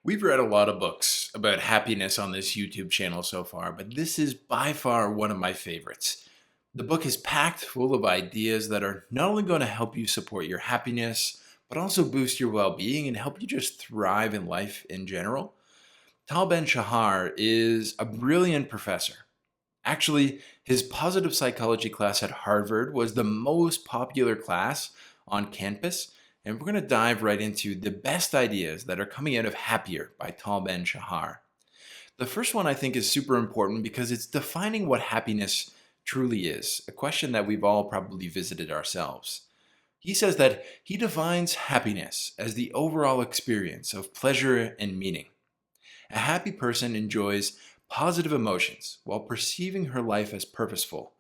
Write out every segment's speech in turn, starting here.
We've read a lot of books about happiness on this YouTube channel so far, but this is by far one of my favorites. The book is packed full of ideas that are not only going to help you support your happiness, but also boost your well being and help you just thrive in life in general. Tal Ben-Sharhar is a brilliant professor. Actually, his positive psychology class at Harvard was the most popular class on campus, and we're going to dive right into the best ideas that are coming out of Happier by Tal Ben-Shahar. The first one I think is super important because it's defining what happiness truly is, a question that we've all probably visited ourselves. He says that he defines happiness as the overall experience of pleasure and meaning. A happy person enjoys positive emotions while perceiving her life as purposeful.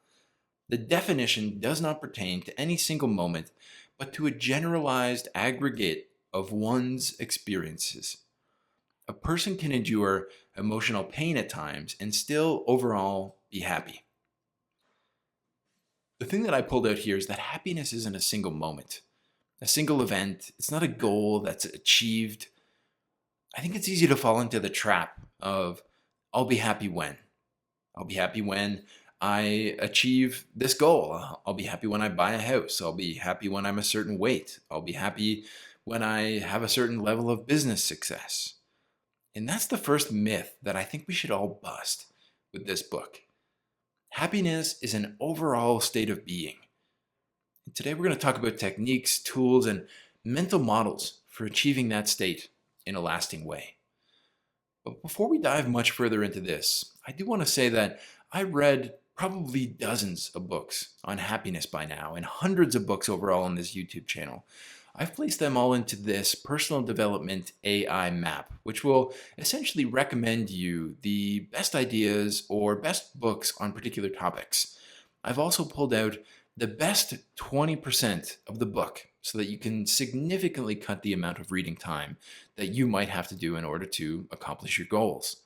The definition does not pertain to any single moment, but to a generalized aggregate of one's experiences. A person can endure emotional pain at times and still overall be happy. The thing that I pulled out here is that happiness isn't a single moment, a single event. It's not a goal that's achieved. I think it's easy to fall into the trap of, I'll be happy when. I'll be happy when I achieve this goal. I'll be happy when I buy a house. I'll be happy when I'm a certain weight. I'll be happy when I have a certain level of business success. And that's the first myth that I think we should all bust with this book. Happiness is an overall state of being. And today we're going to talk about techniques, tools, and mental models for achieving that state in a lasting way. But before we dive much further into this, I do want to say that I read probably dozens of books on happiness by now and hundreds of books overall on this YouTube channel. I've placed them all into this personal development AI map, which will essentially recommend you the best ideas or best books on particular topics. I've also pulled out the best 20% of the book so that you can significantly cut the amount of reading time that you might have to do in order to accomplish your goals.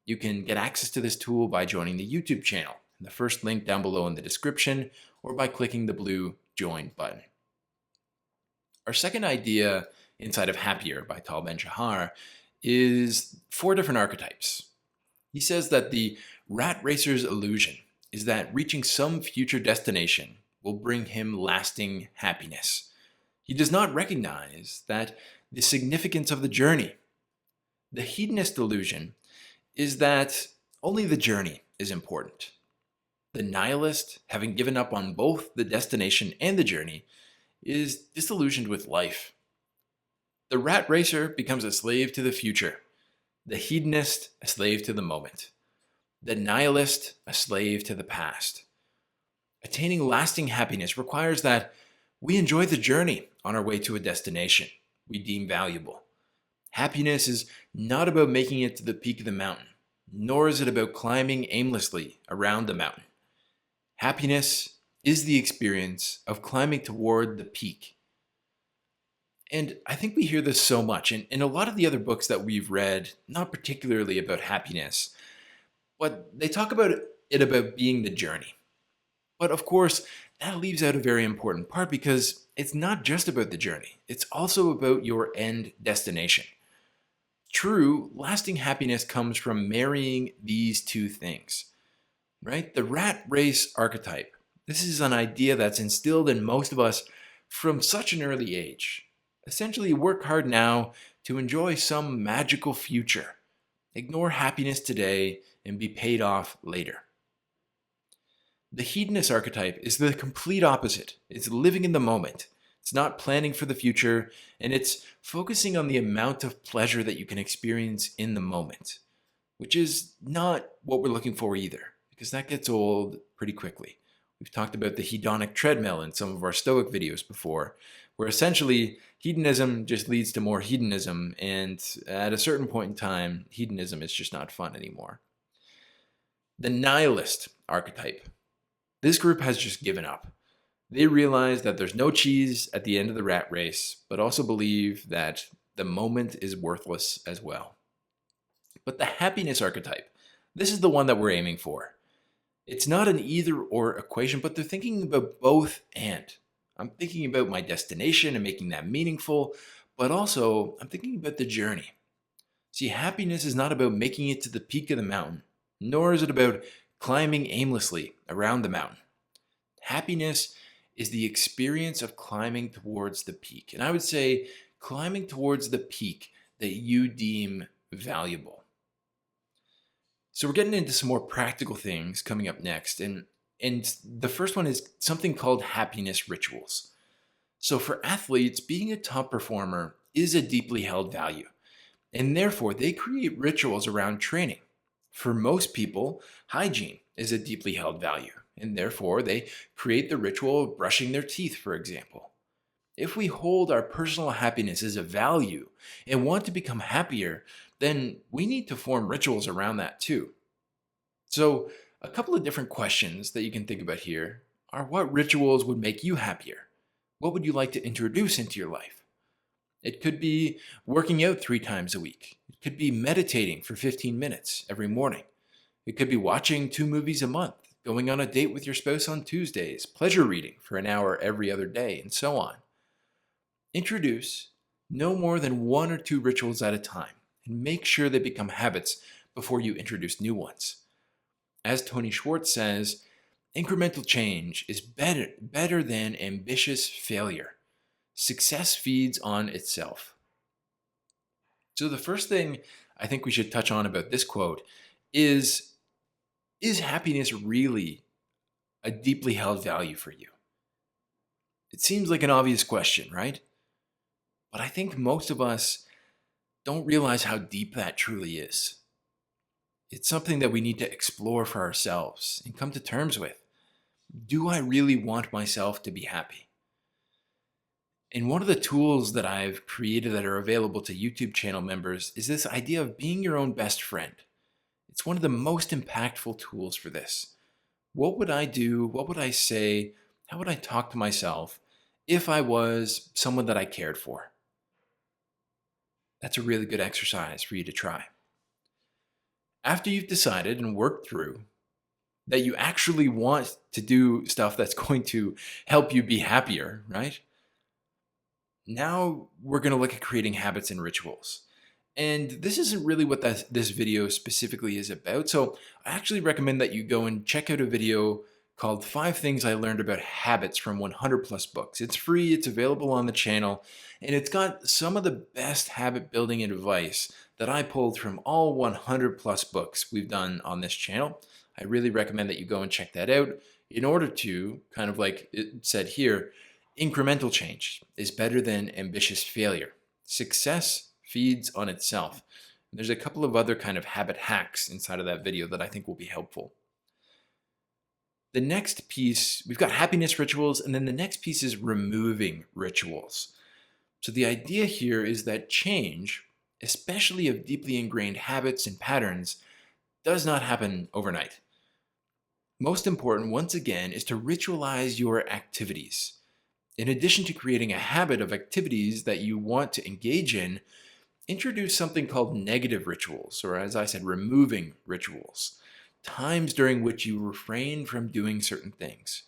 You can get access to this tool by joining the YouTube channel, the first link down below in the description, or by clicking the blue join button. Our second idea inside of Happier by Tal Ben-Sharhar is 4 different archetypes. He says that the rat racer's illusion is that reaching some future destination will bring him lasting happiness. He does not recognize that the significance of the journey. The hedonist illusion is that only the journey is important. The nihilist, having given up on both the destination and the journey, is disillusioned with life. The rat racer becomes a slave to the future. The hedonist, a slave to the moment. The nihilist, a slave to the past. Attaining lasting happiness requires that we enjoy the journey on our way to a destination we deem valuable. Happiness is not about making it to the peak of the mountain, nor is it about climbing aimlessly around the mountain. Happiness is the experience of climbing toward the peak. And I think we hear this so much in a lot of the other books that we've read, not particularly about happiness, but they talk about it about being the journey. But of course, that leaves out a very important part because it's not just about the journey. It's also about your end destination. True, lasting happiness comes from marrying these two things, right? The rat race archetype. This is an idea that's instilled in most of us from such an early age. Essentially, work hard now to enjoy some magical future. Ignore happiness today and be paid off later. The hedonist archetype is the complete opposite. It's living in the moment. It's not planning for the future, and it's focusing on the amount of pleasure that you can experience in the moment, which is not what we're looking for either, because that gets old pretty quickly. We've talked about the hedonic treadmill in some of our Stoic videos before, where essentially hedonism just leads to more hedonism, and at a certain point in time, hedonism is just not fun anymore. The nihilist archetype. This group has just given up. They realize that there's no cheese at the end of the rat race, but also believe that the moment is worthless as well. But the happiness archetype, this is the one that we're aiming for. It's not an either or equation, but they're thinking about both and. I'm thinking about my destination and making that meaningful, but also I'm thinking about the journey. See, happiness is not about making it to the peak of the mountain, nor is it about climbing aimlessly around the mountain. Happiness is the experience of climbing towards the peak. And I would say climbing towards the peak that you deem valuable. So we're getting into some more practical things coming up next. And the first one is something called happiness rituals. So for athletes, being a top performer is a deeply held value. And therefore, they create rituals around training. For most people, hygiene is a deeply held value, and therefore, they create the ritual of brushing their teeth, for example. If we hold our personal happiness as a value and want to become happier, then we need to form rituals around that too. So, a couple of different questions that you can think about here are: what rituals would make you happier? What would you like to introduce into your life? It could be working out 3 times a week. It could be meditating for 15 minutes every morning. It could be watching 2 movies a month, going on a date with your spouse on Tuesdays, pleasure reading for an hour every other day, and so on. Introduce no more than 1 or 2 rituals at a time, and make sure they become habits before you introduce new ones. As Tony Schwartz says, incremental change is better than ambitious failure. Success feeds on itself. So the first thing I think we should touch on about this quote is happiness really a deeply held value for you? It seems like an obvious question, right? But I think most of us don't realize how deep that truly is. It's something that we need to explore for ourselves and come to terms with. Do I really want myself to be happy? And one of the tools that I've created that are available to YouTube channel members is this idea of being your own best friend. It's one of the most impactful tools for this. What would I do? What would I say? How would I talk to myself if I was someone that I cared for? That's a really good exercise for you to try. After you've decided and worked through that you actually want to do stuff that's going to help you be happier, right? Now we're going to look at creating habits and rituals. And this isn't really what this video specifically is about. So I actually recommend that you go and check out a video called 5 Things I Learned About Habits from 100 Plus Books. It's free, it's available on the channel, and it's got some of the best habit building advice that I pulled from all 100 plus books we've done on this channel. I really recommend that you go and check that out in order to, kind of like it said here, incremental change is better than ambitious failure. Success feeds on itself. There's a couple of other kind of habit hacks inside of that video that I think will be helpful. The next piece, we've got happiness rituals, and then the next piece is removing rituals. So the idea here is that change, especially of deeply ingrained habits and patterns, does not happen overnight. Most important, once again, is to ritualize your activities. In addition to creating a habit of activities that you want to engage in, introduce something called negative rituals, or as I said, removing rituals. Times during which you refrain from doing certain things.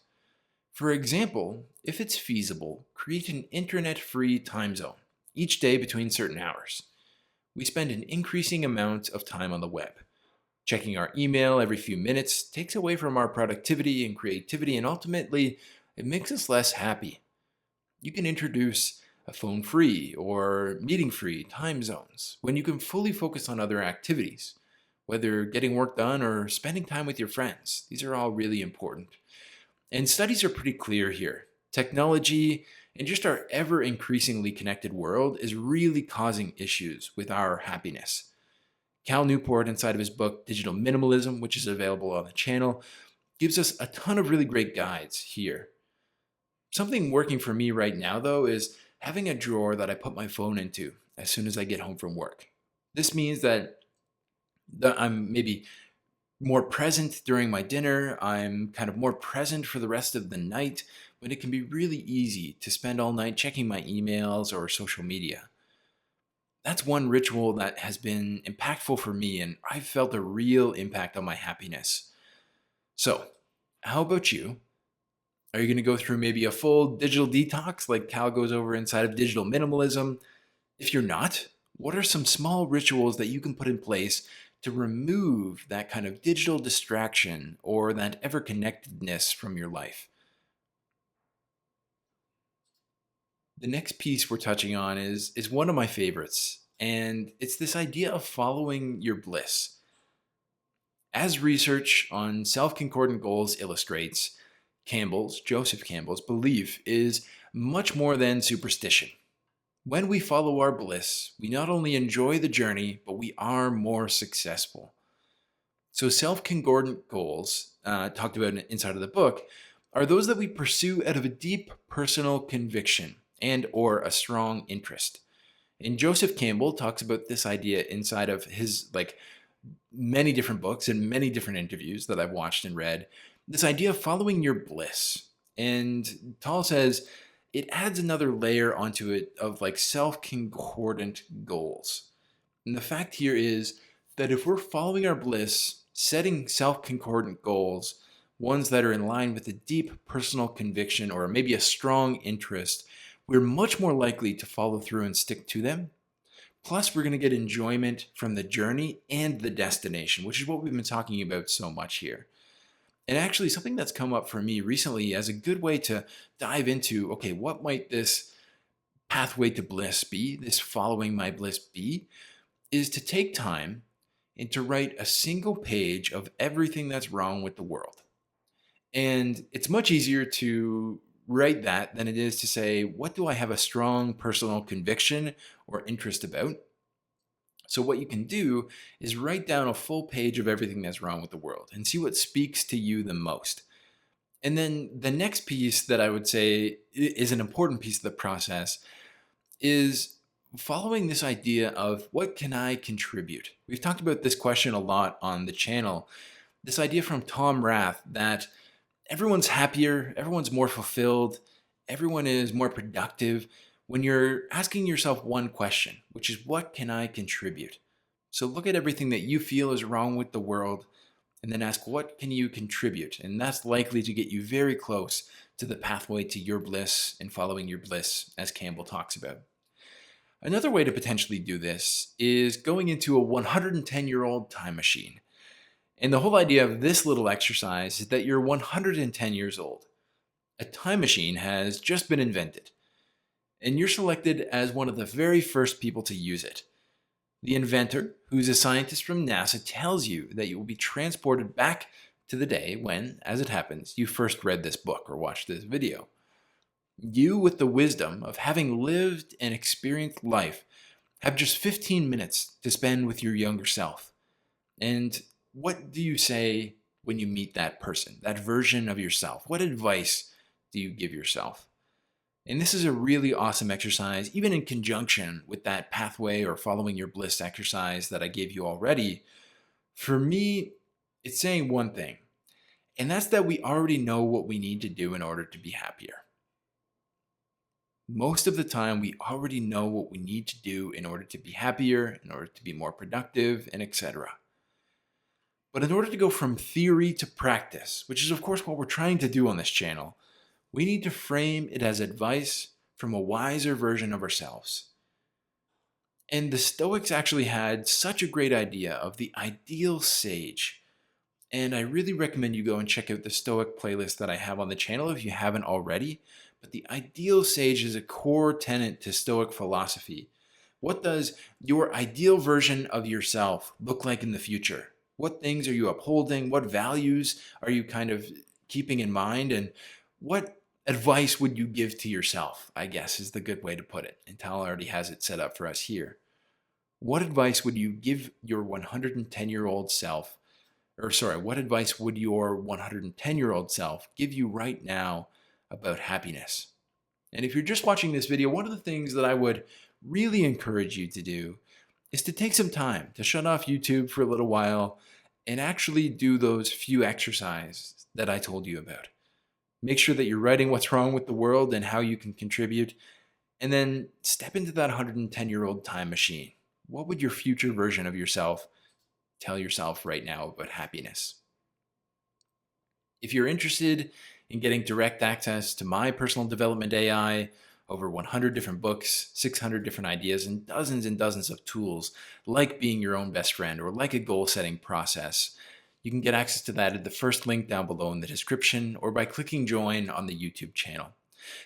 For example, if it's feasible, create an internet-free time zone each day between certain hours. We spend an increasing amount of time on the web. Checking our email every few minutes takes away from our productivity and creativity, and ultimately, it makes us less happy. You can introduce a phone-free or meeting-free time zones when you can fully focus on other activities, whether getting work done or spending time with your friends. These are all really important. And studies are pretty clear here. Technology and just our ever increasingly connected world is really causing issues with our happiness. Cal Newport, inside of his book, Digital Minimalism, which is available on the channel, gives us a ton of really great guides here. Something working for me right now, though, is having a drawer that I put my phone into as soon as I get home from work. This means that I'm maybe more present during my dinner. I'm kind of more present for the rest of the night, when it can be really easy to spend all night checking my emails or social media. That's one ritual that has been impactful for me, and I've felt a real impact on my happiness. So, how about you? Are you going to go through maybe a full digital detox like Cal goes over inside of Digital Minimalism? If you're not, What are some small rituals that you can put in place to remove that kind of digital distraction or that ever connectedness from your life? The next piece we're touching on is one of my favorites, and it's this idea of following your bliss. As research on self-concordant goals illustrates, Joseph Campbell's belief is much more than superstition. When we follow our bliss, we not only enjoy the journey, but we are more successful. So, self-concordant goals, talked about inside of the book, are those that we pursue out of a deep personal conviction and or a strong interest. And Joseph Campbell talks about this idea inside of his many different books and many different interviews that I've watched and read. This idea of following your bliss. And Tal says it adds another layer onto it of self-concordant goals. And the fact here is that if we're following our bliss, setting self-concordant goals, ones that are in line with a deep personal conviction or maybe a strong interest, we're much more likely to follow through and stick to them. Plus, we're going to get enjoyment from the journey and the destination, which is what we've been talking about so much here. And actually, something that's come up for me recently as a good way to dive into, okay, what might this pathway to bliss be, this following my bliss be, is to take time and to write a single page of everything that's wrong with the world. And it's much easier to write that than it is to say, what do I have a strong personal conviction or interest about? So what you can do is write down a full page of everything that's wrong with the world and see what speaks to you the most. And then the next piece that I would say is an important piece of the process is following this idea of what can I contribute? We've talked about this question a lot on the channel. This idea from Tom Rath that everyone's happier, everyone's more fulfilled, everyone is more productive when you're asking yourself one question, which is what can I contribute? So look at everything that you feel is wrong with the world and then ask what can you contribute? And that's likely to get you very close to the pathway to your bliss and following your bliss, as Campbell talks about. Another way to potentially do this is going into a 110-year-old time machine. And the whole idea of this little exercise is that you're 110 years old. A time machine has just been invented, and you're selected as one of the very first people to use it. The inventor, who's a scientist from NASA, tells you that you will be transported back to the day when, as it happens, you first read this book or watched this video. You, with the wisdom of having lived and experienced life, have just 15 minutes to spend with your younger self. And what do you say when you meet that person, that version of yourself? What advice do you give yourself? And this is a really awesome exercise, even in conjunction with that pathway or following your bliss exercise that I gave you already. For me, it's saying one thing, and that's that we already know what we need to do in order to be happier. Most of the time, we already know what we need to do in order to be happier, in order to be more productive, and etc. But in order to go from theory to practice, which is of course what we're trying to do on this channel, we need to frame it as advice from a wiser version of ourselves. And the Stoics actually had such a great idea of the ideal sage. And I really recommend you go and check out the Stoic playlist that I have on the channel if you haven't already. But the ideal sage is a core tenet to Stoic philosophy. What does your ideal version of yourself look like in the future? What things are you upholding? What values are you kind of keeping in mind? And what advice would you give to yourself, I guess is the good way to put it. And Tal already has it set up for us here. What advice would you give your 110-year-old self? What advice would your 110-year-old self give you right now about happiness? And if you're just watching this video, one of the things that I would really encourage you to do is to take some time to shut off YouTube for a little while and actually do those few exercises that I told you about. Make sure that you're writing what's wrong with the world and how you can contribute, and then step into that 110-year-old time machine. What would your future version of yourself tell yourself right now about happiness? If you're interested in getting direct access to my personal development AI, over 100 different books, 600 different ideas, and dozens of tools, like being your own best friend or like a goal-setting process. You can get access to that at the first link down below in the description or by clicking join on the YouTube channel.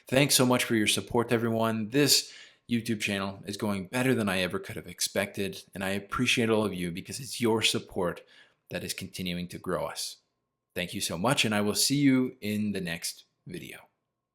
Thanks so much for your support, everyone. This YouTube channel is going better than I ever could have expected, and I appreciate all of you because it's your support that is continuing to grow us. Thank you so much, and I will see you in the next video.